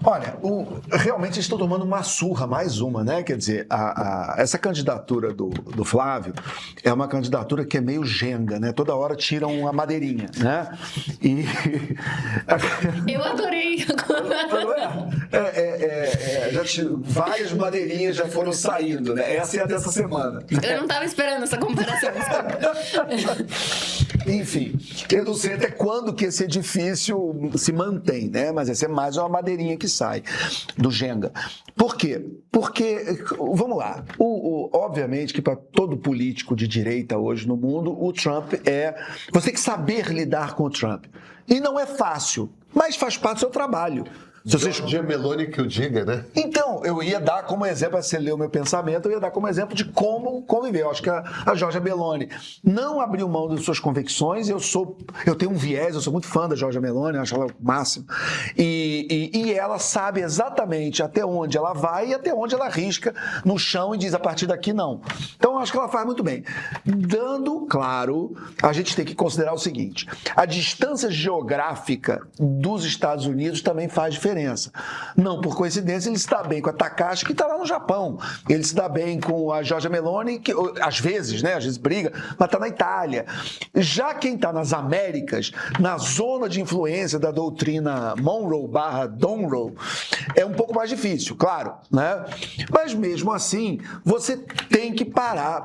Olha, realmente eles estão tomando uma surra, mais uma, né? Quer dizer, essa candidatura do Flávio é uma candidatura que é meio jenga, né? Toda hora tiram uma madeirinha, né? E... Eu adorei. Várias madeirinhas já foram saindo, né? Essa é a dessa semana. Eu não estava esperando essa comparação. Enfim, eu não sei até quando que esse edifício se mantém, né? Mas essa é mais uma madeirinha que sai do Jenga. Por quê? Porque, vamos lá, obviamente que para todo político de direita hoje no mundo, o Trump você tem que saber lidar com o Trump. E não é fácil, mas faz parte do seu trabalho. Giorgia Meloni que o diga, né? Então, eu ia dar como exemplo, se você ler o meu pensamento, eu ia dar como exemplo de como conviver. Eu acho que a Giorgia Meloni não abriu mão das suas convicções. Eu tenho um viés, eu sou muito fã da Giorgia Meloni, eu acho ela o máximo. E ela sabe exatamente até onde ela vai e até onde ela arrisca no chão e diz a partir daqui não. Então, eu acho que ela faz muito bem. Dando, claro, a gente tem que considerar o seguinte: a distância geográfica dos Estados Unidos também faz diferença. Não por coincidência, ele se dá bem com a Takashi, que está lá no Japão. Ele se dá bem com a Giorgia Meloni, que às vezes briga, mas está na Itália. Já quem está nas Américas, na zona de influência da doutrina Monroe/Donroe, é um pouco mais difícil, claro, né? Mas mesmo assim, você tem que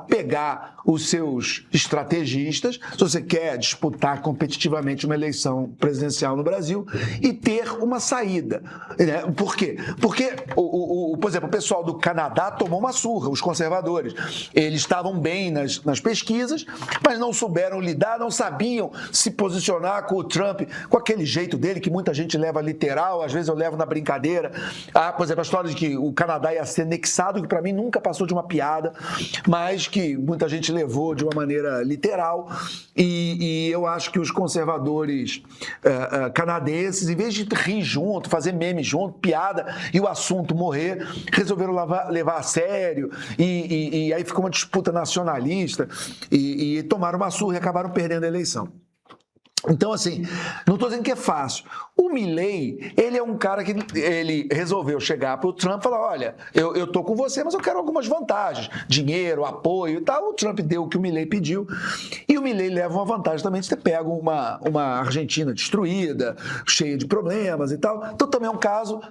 pegar os seus estrategistas, se você quer disputar competitivamente uma eleição presidencial no Brasil, e ter uma saída. Né? Por quê? Porque, por exemplo, o pessoal do Canadá tomou uma surra, os conservadores. Eles estavam bem nas pesquisas, mas não souberam lidar, não sabiam se posicionar com o Trump, com aquele jeito dele, que muita gente leva literal, às vezes eu levo na brincadeira. Por exemplo, a história de que o Canadá ia ser anexado, que para mim nunca passou de uma piada, mas que muita gente levou de uma maneira literal. E eu acho que os conservadores canadenses, em vez de rir junto, fazer meme junto, piada, e o assunto morrer, resolveram levar a sério, e aí ficou uma disputa nacionalista, e tomaram uma surra e acabaram perdendo a eleição. Então, assim, não estou dizendo que é fácil. O Milley, ele é um cara que ele resolveu chegar para o Trump e falar: olha, eu estou com você, mas eu quero algumas vantagens, dinheiro, apoio e tal. O Trump deu o que o Milley pediu. E o Milley leva uma vantagem também de ter pego uma Argentina destruída, cheia de problemas e tal. Então, também é um caso,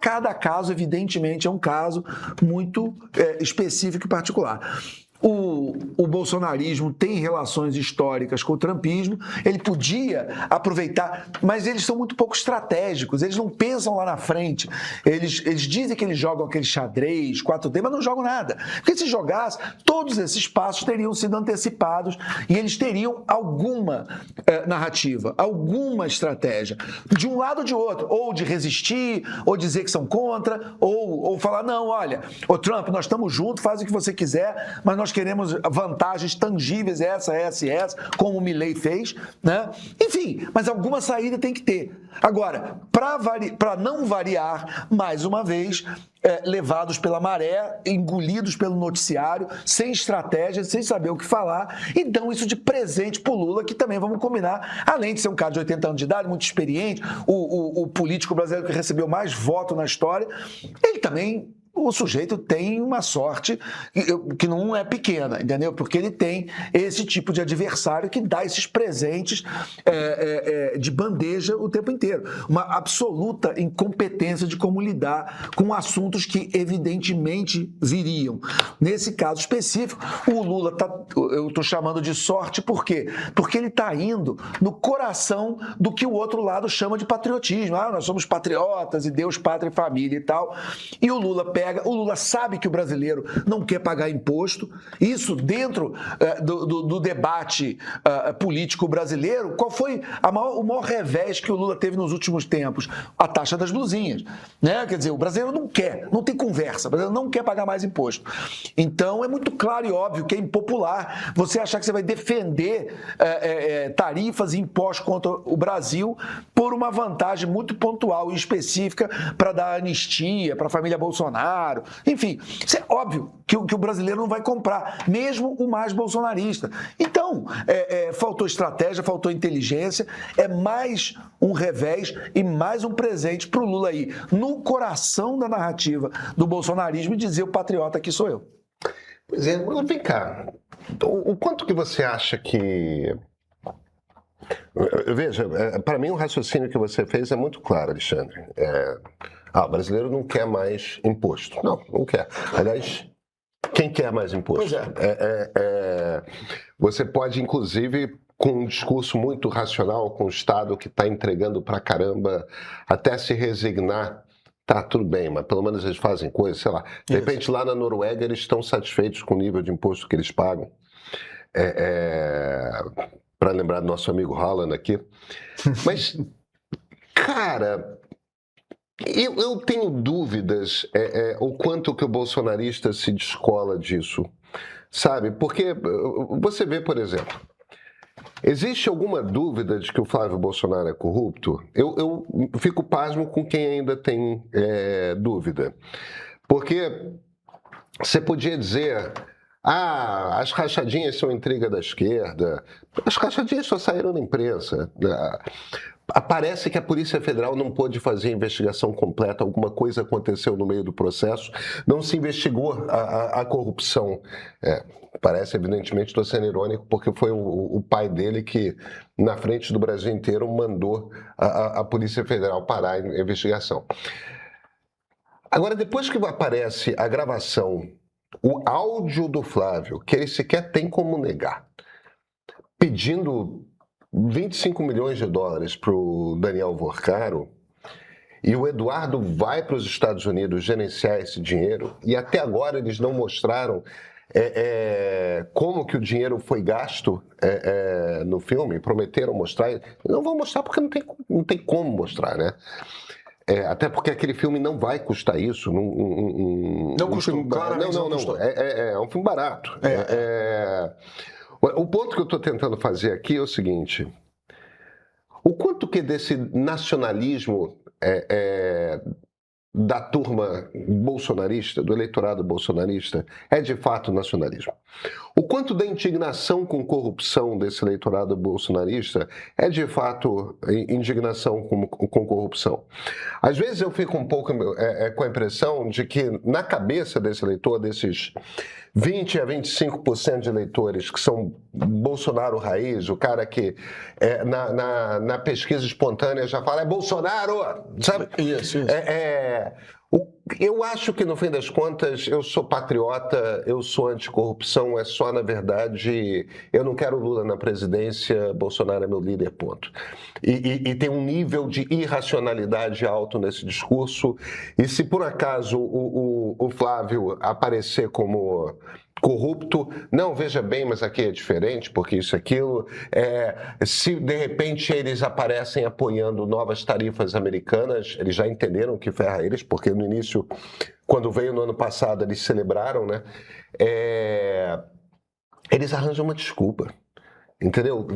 cada caso, evidentemente, é um caso muito específico e particular. O bolsonarismo tem relações históricas com o trumpismo, ele podia aproveitar, mas eles são muito pouco estratégicos, eles não pensam lá na frente, eles dizem que eles jogam aquele xadrez, 4D, mas não jogam nada, porque se jogasse, todos esses passos teriam sido antecipados e eles teriam alguma narrativa, alguma estratégia, de um lado ou de outro, ou de resistir, ou dizer que são contra, ou falar: não, olha, ô Trump, nós estamos juntos, faz o que você quiser, mas nós queremos vantagens tangíveis, essa, como o Milley fez, né? Enfim, mas alguma saída tem que ter. Agora, para não variar, mais uma vez, levados pela maré, engolidos pelo noticiário, sem estratégia, sem saber o que falar, e dão isso de presente pro Lula, que também, vamos combinar, além de ser um cara de 80 anos de idade, muito experiente, o político brasileiro que recebeu mais voto na história, ele também... O sujeito tem uma sorte que não é pequena, entendeu? Porque ele tem esse tipo de adversário que dá esses presentes de bandeja o tempo inteiro. Uma absoluta incompetência de como lidar com assuntos que evidentemente viriam. Nesse caso específico, o Lula eu estou chamando de sorte, por quê? Porque ele está indo no coração do que o outro lado chama de patriotismo. Nós somos patriotas e Deus, pátria e família e tal. E o Lula sabe que o brasileiro não quer pagar imposto. Isso dentro do debate político brasileiro. Qual foi o maior revés que o Lula teve nos últimos tempos? A taxa das blusinhas, né? Quer dizer, o brasileiro não quer, não tem conversa, o brasileiro não quer pagar mais imposto. Então é muito claro e óbvio que é impopular você achar que você vai defender tarifas e impostos contra o Brasil por uma vantagem muito pontual e específica para dar anistia para a família Bolsonaro, Bolsonaro. Enfim, isso é óbvio que o brasileiro não vai comprar, mesmo o mais bolsonarista. Então, faltou estratégia, faltou inteligência, é mais um revés e mais um presente para o Lula aí, no coração da narrativa do bolsonarismo, e dizer: o patriota aqui sou eu. Pois é, mas vem cá. O quanto que você acha que... Veja, para mim o raciocínio que você fez é muito claro, Alexandre. O brasileiro não quer mais imposto. Não quer. Aliás, quem quer mais imposto? Pois é. Você pode, inclusive, com um discurso muito racional, com o Estado que está entregando pra caramba, até se resignar. Tá, tudo bem, mas pelo menos eles fazem coisa, sei lá. De repente, lá na Noruega, eles estão satisfeitos com o nível de imposto que eles pagam. Para lembrar do nosso amigo Haaland aqui. Mas, cara, eu tenho dúvidas o quanto que o bolsonarista se descola disso, sabe? Porque você vê, por exemplo, existe alguma dúvida de que o Flávio Bolsonaro é corrupto? Eu fico pasmo com quem ainda tem dúvida. Porque você podia dizer: as rachadinhas são intriga da esquerda. As rachadinhas só saíram na imprensa. Parece que a Polícia Federal não pôde fazer a investigação completa, alguma coisa aconteceu no meio do processo, não se investigou a corrupção. Parece, evidentemente, estou sendo irônico, porque foi o pai dele que, na frente do Brasil inteiro, mandou a Polícia Federal parar a investigação. Agora, depois que aparece a gravação, o áudio do Flávio, que ele sequer tem como negar, pedindo 25 milhões de dólares para o Daniel Vorcaro, e o Eduardo vai para os Estados Unidos gerenciar esse dinheiro, e até agora eles não mostraram como que o dinheiro foi gasto no filme, prometeram mostrar, não vão mostrar porque não tem como mostrar, né? Até porque aquele filme não vai custar isso. Não custou, claramente não custou. É um filme barato. O ponto que eu estou tentando fazer aqui é o seguinte: o quanto que desse nacionalismo da turma bolsonarista, do eleitorado bolsonarista, é de fato nacionalismo? O quanto da indignação com corrupção desse eleitorado bolsonarista é de fato indignação com corrupção? Às vezes eu fico um pouco com a impressão de que na cabeça desse eleitor, desses 20 a 25% de eleitores que são Bolsonaro raiz, o cara que na pesquisa espontânea já fala: é Bolsonaro, sabe? Isso. Eu acho que, no fim das contas, eu sou patriota, eu sou anticorrupção, é só, na verdade, eu não quero Lula na presidência, Bolsonaro é meu líder, ponto. E tem um nível de irracionalidade alto nesse discurso, e se por acaso o Flávio aparecer como corrupto, não, veja bem, mas aqui é diferente, porque isso e aquilo, se de repente eles aparecem apoiando novas tarifas americanas, eles já entenderam que ferra eles, porque no início, quando veio no ano passado, eles celebraram, né? Eles arranjam uma desculpa. Entendeu?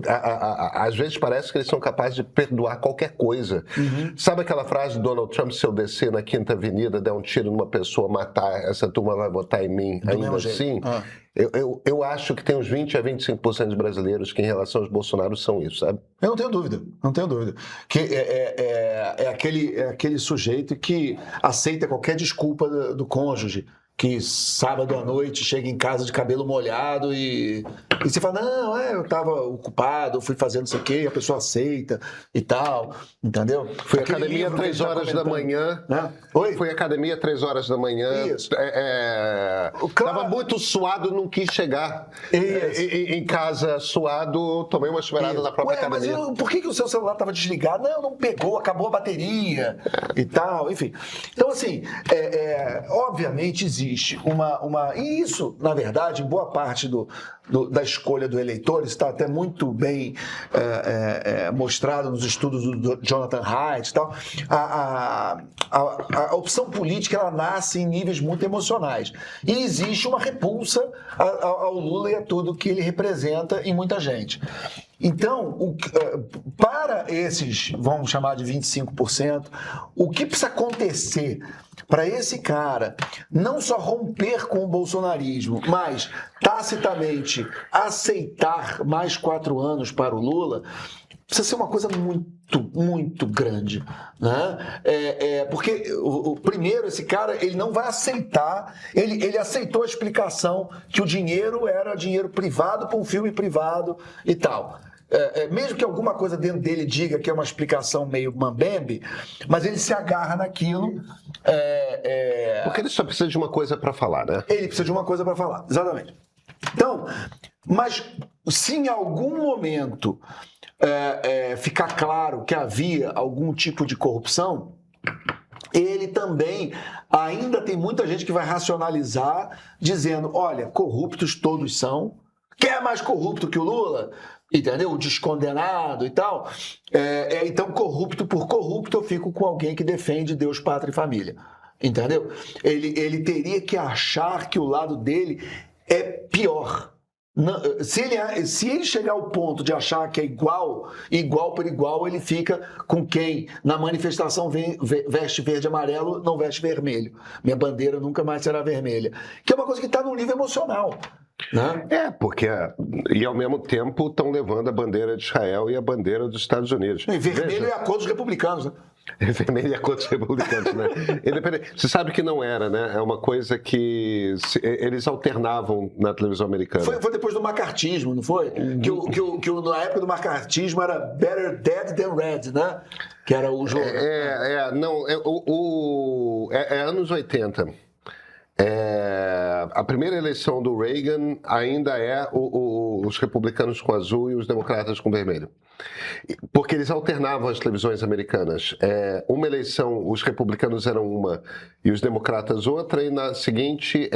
Às vezes parece que eles são capazes de perdoar qualquer coisa. Uhum. Sabe aquela frase do Donald Trump: se eu descer na Quinta Avenida, der um tiro numa pessoa, matar, essa turma vai votar em mim? Do ainda assim? Eu acho que tem uns 20 a 25% dos brasileiros que, em relação aos Bolsonaro, são isso, sabe? Eu não tenho dúvida. Que é aquele sujeito que aceita qualquer desculpa do cônjuge, que sábado à noite chega em casa de cabelo molhado e você fala: não, eu estava ocupado, fui fazendo isso aqui, a pessoa aceita e tal, entendeu? Fui à academia 3 horas da manhã. Né? Oi? Fui à academia 3 horas da manhã. Isso. Estava muito suado, não quis chegar em casa suado, tomei uma chuveirada na própria academia. Mas por que o seu celular estava desligado? Não pegou, acabou a bateria e tal, enfim. Então, assim, obviamente existe e isso, na verdade, em boa parte da escolha do eleitor, está até muito bem mostrado nos estudos do Jonathan Haidt e tal. A opção política, ela nasce em níveis muito emocionais. E existe uma repulsa ao Lula e a tudo que ele representa em muita gente. Então, para esses, vamos chamar de 25%, o que precisa acontecer para esse cara não só romper com o bolsonarismo, mas tacitamente aceitar mais 4 anos para o Lula, precisa ser uma coisa muito, muito grande, né? Porque, primeiro, esse cara ele não vai aceitar, ele aceitou a explicação que o dinheiro era dinheiro privado para um filme privado e tal. Mesmo que alguma coisa dentro dele diga que é uma explicação meio mambembe, mas ele se agarra naquilo. Porque ele só precisa de uma coisa para falar, né? Ele precisa de uma coisa para falar, exatamente. Então, mas se em algum momento ficar claro que havia algum tipo de corrupção, ele também ainda tem muita gente que vai racionalizar dizendo, olha, corruptos todos são, quer mais corrupto que o Lula? Entendeu? O descondenado e tal. Então, corrupto por corrupto, eu fico com alguém que defende Deus, pátria e família. Entendeu? Ele teria que achar que o lado dele é pior. Não, se ele chegar ao ponto de achar que é igual por igual, ele fica com quem na manifestação veste verde e amarelo, não veste vermelho. Minha bandeira nunca mais será vermelha. Que é uma coisa que está no nível emocional. Né? Porque e ao mesmo tempo estão levando a bandeira de Israel e a bandeira dos Estados Unidos. E vermelho é a cor dos republicanos, né? Vermelho é a cor dos republicanos, né? Você sabe que não era, né? É uma coisa que eles alternavam na televisão americana. Foi depois do macartismo, não foi? Que na época do macartismo era Better Dead Than Red, né? Que era o jogo. É anos 80. A primeira eleição do Reagan ainda é os republicanos com azul e os democratas com vermelho. Porque eles alternavam as televisões americanas. Uma eleição, os republicanos eram uma e os democratas outra, e na seguinte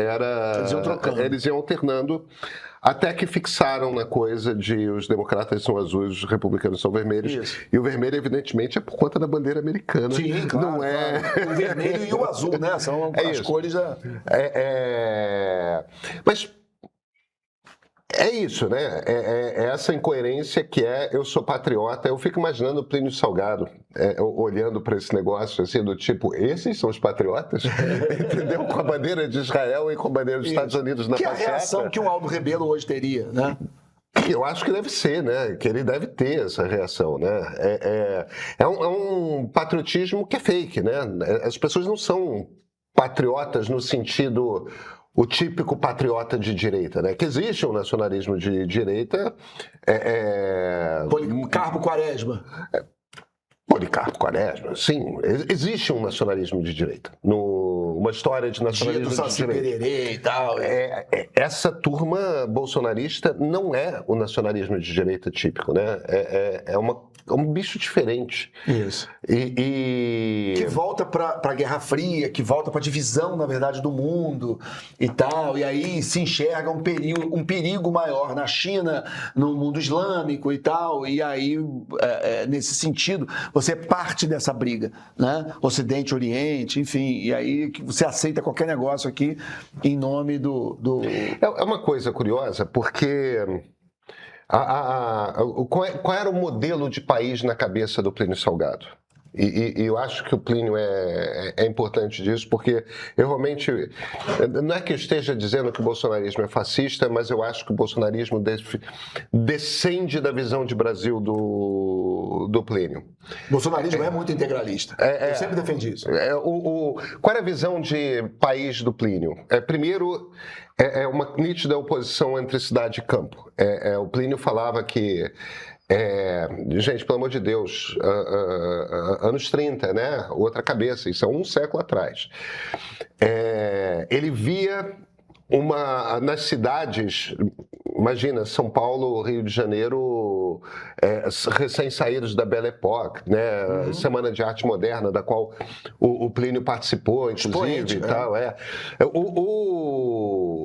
eles iam alternando, até que fixaram na coisa de os democratas são azuis, os republicanos são vermelhos. Isso. E o vermelho, evidentemente, é por conta da bandeira americana. Sim, claro. Não é... Claro. O vermelho e o azul, né? São as cores da... Mas é isso, né? É essa incoerência que eu sou patriota. Eu fico imaginando o Plínio Salgado olhando para esse negócio assim, do tipo, esses são os patriotas? Entendeu? Com a bandeira de Israel e com a bandeira dos Estados Unidos na passeata. Que é a reação que o Aldo Rebelo hoje teria, né? Eu acho que deve ser, né? Que ele deve ter essa reação, né? É um patriotismo que é fake, né? As pessoas não são patriotas no sentido... O típico patriota de direita, né? Que existe um nacionalismo de direita. Policarpo Quaresma. Policarpo Quaresma, sim. Existe um nacionalismo de direita. Uma história de nacionalismo de direita. Pererê e tal. Essa turma bolsonarista não é o nacionalismo de direita típico, né? É um bicho diferente. Isso. Que volta para a Guerra Fria, que volta para a divisão, na verdade, do mundo e tal. E aí se enxerga um perigo maior na China, no mundo islâmico e tal. E aí, nesse sentido, você é parte dessa briga, né? Ocidente, Oriente, enfim. E aí você aceita qualquer negócio aqui em nome do... É uma coisa curiosa, porque... Qual era o modelo de país na cabeça do Plínio Salgado? E eu acho que o Plínio é importante disso, porque eu realmente... Não é que eu esteja dizendo que o bolsonarismo é fascista, mas eu acho que o bolsonarismo descende da visão de Brasil do Plínio. O bolsonarismo é muito integralista. Eu sempre defendi isso. Qual é a visão de país do Plínio? Primeiro... É uma nítida oposição entre cidade e campo. O Plínio falava que, gente, pelo amor de Deus, anos 30, né? Outra cabeça, isso é um século atrás. Ele via nas cidades, imagina, São Paulo, Rio de Janeiro, recém-saídos da Belle Époque, né? Semana de Arte Moderna, da qual o Plínio participou, inclusive, e tal.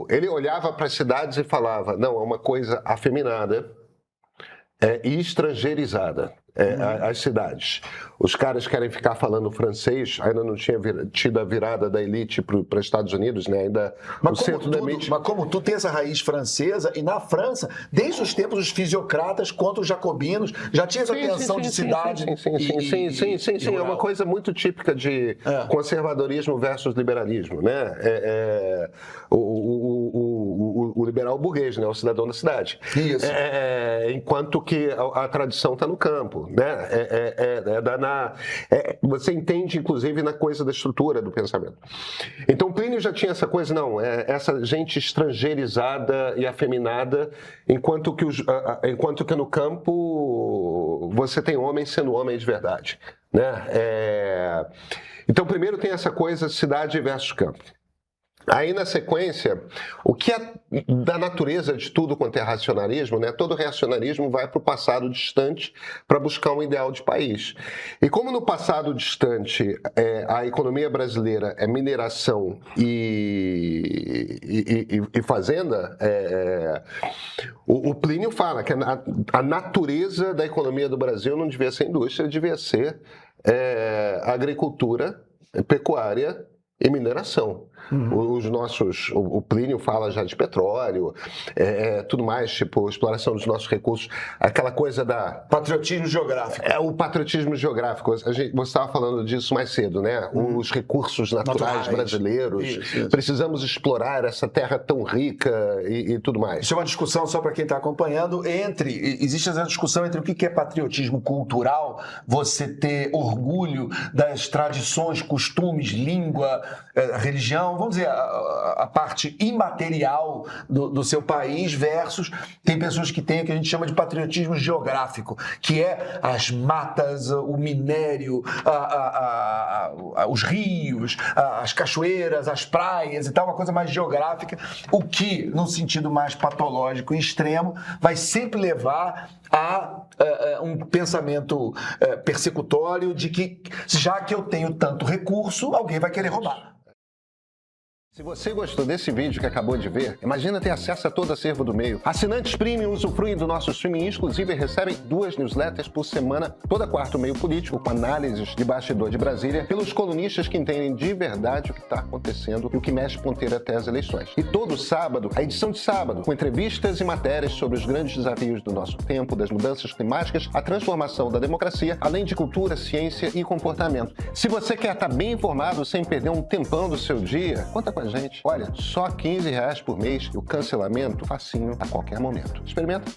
Ele olhava para as cidades e falava, não, é uma coisa afeminada e estrangeirizada. as cidades. Os caras querem ficar falando francês, ainda não tinha tido a virada da elite para os Estados Unidos, né? Ainda mas como tu tem essa raiz francesa, e na França, desde os tempos dos fisiocratas contra os jacobinos, já tinha essa tensão de cidade. Sim, é uma coisa muito típica de conservadorismo versus liberalismo, né? O liberal burguês, né? O cidadão da cidade. Isso. Enquanto que a tradição está no campo, né? Você entende, inclusive, na coisa da estrutura do pensamento. Então, Plínio já tinha essa coisa, não, essa gente estrangeirizada e afeminada, enquanto que no campo você tem homens sendo homens de verdade, né? Então, primeiro tem essa coisa cidade versus campo. Aí, na sequência, o que é da natureza de tudo quanto é racionalismo, né? Todo racionalismo vai para o passado distante para buscar um ideal de país. E como no passado distante a economia brasileira é mineração e fazenda, o Plínio fala que a natureza da economia do Brasil não devia ser indústria, devia ser agricultura, pecuária e mineração. O Plínio fala já de petróleo, tudo mais, tipo, exploração dos nossos recursos, aquela coisa da... Patriotismo geográfico. O patriotismo geográfico. Você estava falando disso mais cedo, né? Os recursos naturais brasileiros. Isso. Precisamos explorar essa terra tão rica e tudo mais. Isso é uma discussão, só para quem está acompanhando, existe essa discussão entre o que é patriotismo cultural, você ter orgulho das tradições, costumes, língua, religião, vamos dizer, a parte imaterial do seu país versus tem pessoas que têm o que a gente chama de patriotismo geográfico, que é as matas, o minério, os rios, as cachoeiras, as praias e tal, uma coisa mais geográfica, o que, num sentido mais patológico e extremo, vai sempre levar a um pensamento persecutório de que, já que eu tenho tanto recurso, alguém vai querer roubar. Se você gostou desse vídeo que acabou de ver, imagina ter acesso a todo o acervo do meio. Assinantes premium usufruem do nosso streaming exclusivo e recebem 2 newsletters por semana, toda quarta o Meio Político, com análises de bastidor de Brasília, pelos colunistas que entendem de verdade o que está acontecendo e o que mexe ponteira até as eleições. E todo sábado, a edição de sábado, com entrevistas e matérias sobre os grandes desafios do nosso tempo, das mudanças climáticas, a transformação da democracia, além de cultura, ciência e comportamento. Se você quer estar bem informado sem perder um tempão do seu dia, conta com a gente. Olha, só R$15 por mês e o cancelamento facinho a qualquer momento. Experimenta!